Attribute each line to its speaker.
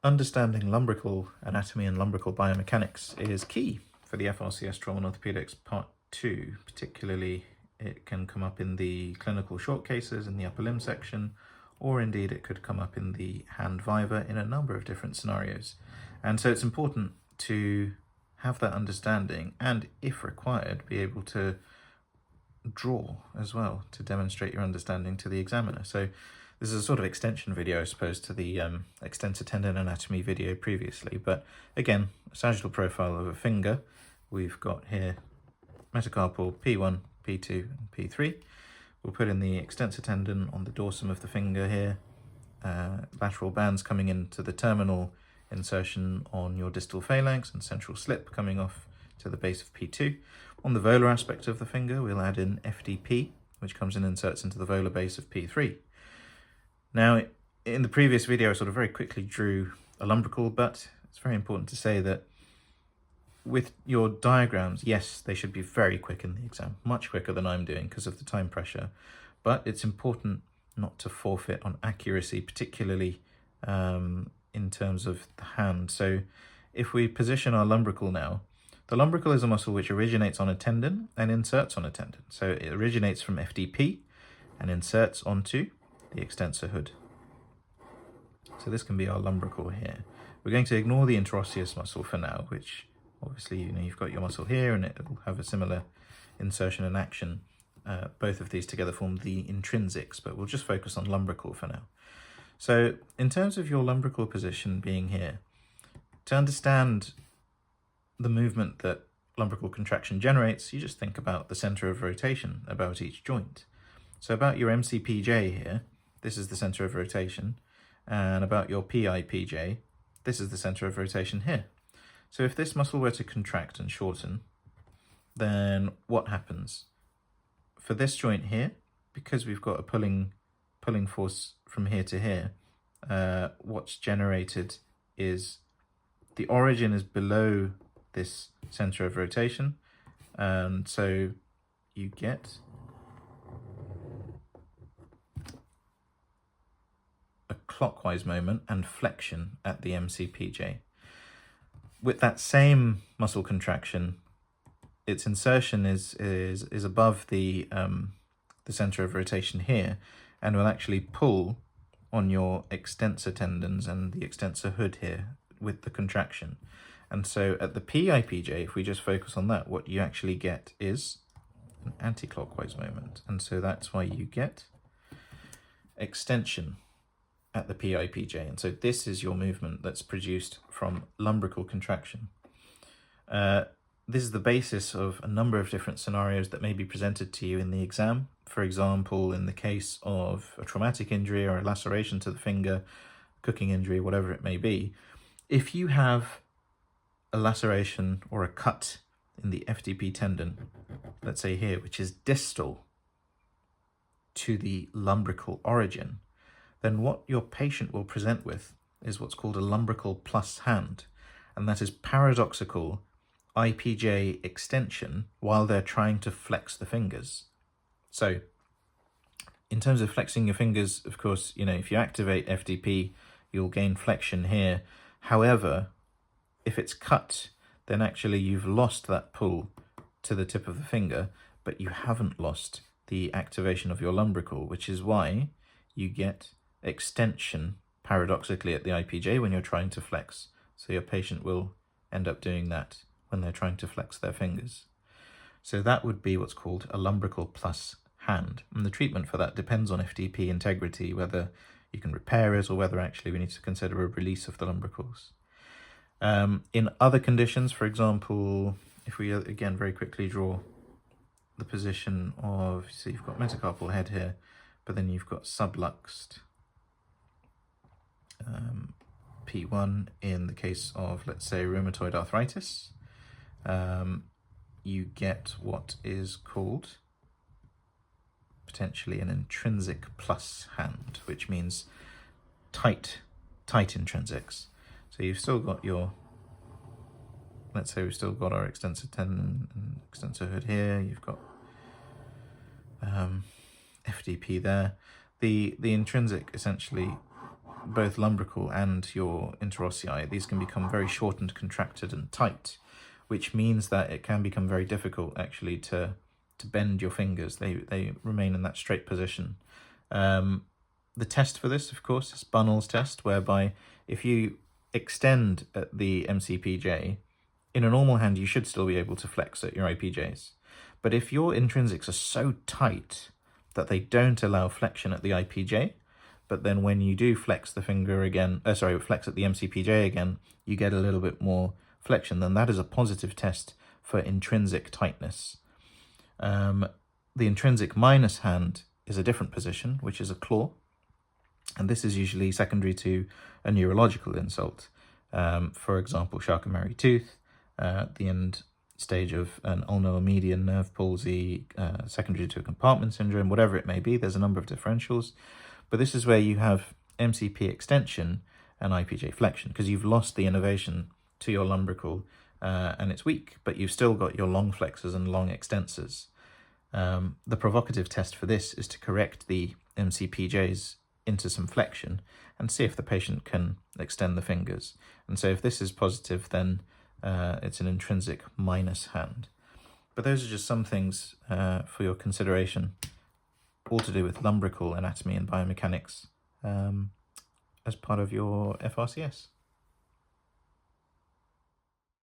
Speaker 1: Understanding lumbrical anatomy and lumbrical biomechanics is key for the FRCS Trauma and Orthopaedics Part 2. Particularly, it can come up in the clinical short cases in the upper limb section, or indeed it could come up in the hand viva in a number of different scenarios. And so it's important to have that understanding and, if required, be able to draw as well to demonstrate your understanding to the examiner. So this is a sort of extension video, I suppose, to the extensor tendon anatomy video previously. But again, a sagittal profile of a finger. We've got here metacarpal P1, P2, and P3. We'll put in the extensor tendon on the dorsum of the finger here. Lateral bands coming into the terminal insertion on your distal phalanx and central slip coming off to the base of P2. On the volar aspect of the finger, we'll add in FDP, which comes in and inserts into the volar base of P3. Now, in the previous video, I sort of very quickly drew a lumbrical, but it's very important to say that with your diagrams, yes, they should be very quick in the exam, much quicker than I'm doing because of the time pressure, but it's important not to forfeit on accuracy, particularly in terms of the hand. So if we position our lumbrical now, the lumbrical is a muscle which originates on a tendon and inserts on a tendon. So it originates from FDP and inserts onto the extensor hood. So this can be our lumbrical here. We're going to ignore the interosseous muscle for now, which obviously, you've got your muscle here and it'll have a similar insertion and action. Both of these together form the intrinsics, but we'll just focus on lumbrical for now. So in terms of your lumbrical position being here, to understand the movement that lumbrical contraction generates, you just think about the center of rotation about each joint. So about your MCPJ here, this is the center of rotation, and about your PIPJ, this is the center of rotation here. So if this muscle were to contract and shorten, then what happens? For this joint here, because we've got a pulling force from here to here, what's generated is the origin is below this center of rotation, and so you get a clockwise moment and flexion at the MCPJ. With that same muscle contraction, its insertion is above the center of rotation here, and will actually pull on your extensor tendons and the extensor hood here with the contraction. And so at the PIPJ, if we just focus on that, what you actually get is an anti-clockwise moment. And so that's why you get extension at the PIPJ. And so this is your movement that's produced from lumbrical contraction. This is the basis of a number of different scenarios that may be presented to you in the exam. For example, in the case of a traumatic injury or a laceration to the finger, cooking injury, whatever it may be, if you have a laceration or a cut in the FDP tendon, let's say here, which is distal to the lumbrical origin, then what your patient will present with is what's called a lumbrical plus hand, and that is paradoxical IPJ extension while they're trying to flex the fingers. So in terms of flexing your fingers, of course, if you activate FDP, you'll gain flexion here. However, if it's cut, then actually you've lost that pull to the tip of the finger, but you haven't lost the activation of your lumbrical, which is why you get extension paradoxically at the IPJ when you're trying to flex. So your patient will end up doing that when they're trying to flex their fingers. So that would be what's called a lumbrical plus hand. And the treatment for that depends on FDP integrity, whether you can repair it or whether actually we need to consider a release of the lumbricals. In other conditions, for example, if we again very quickly draw the position of, so you've got metacarpal head here, but then you've got subluxed P1 in the case of, let's say, rheumatoid arthritis, you get what is called potentially an intrinsic plus hand, which means tight intrinsics. So you've still got your, let's say we've still got our extensor tendon and extensor hood here, you've got FDP there. The intrinsic essentially both lumbrical and your interossei, these can become very short and contracted and tight, which means that it can become very difficult actually to bend your fingers. They remain in that straight position. The test for this, of course, is Bunnell's test, whereby if you extend at the MCPJ, in a normal hand you should still be able to flex at your IPJs. But if your intrinsics are so tight that they don't allow flexion at the IPJ, but then when you do flex the finger again, flex at the MCPJ again, you get a little bit more flexion, then that is a positive test for intrinsic tightness. The intrinsic minus hand is a different position, which is a claw, and this is usually secondary to a neurological insult. For example, Charcot-Marie tooth, the end stage of an ulno-median nerve palsy, secondary to a compartment syndrome, whatever it may be. There's a number of differentials, but this is where you have MCP extension and IPJ flexion, because you've lost the innervation to your lumbrical and it's weak, but you've still got your long flexors and long extensors. The provocative test for this is to correct the MCPJs into some flexion and see if the patient can extend the fingers. And so if this is positive, then it's an intrinsic minus hand. But those are just some things for your consideration, all to do with lumbrical anatomy and biomechanics as part of your FRCS.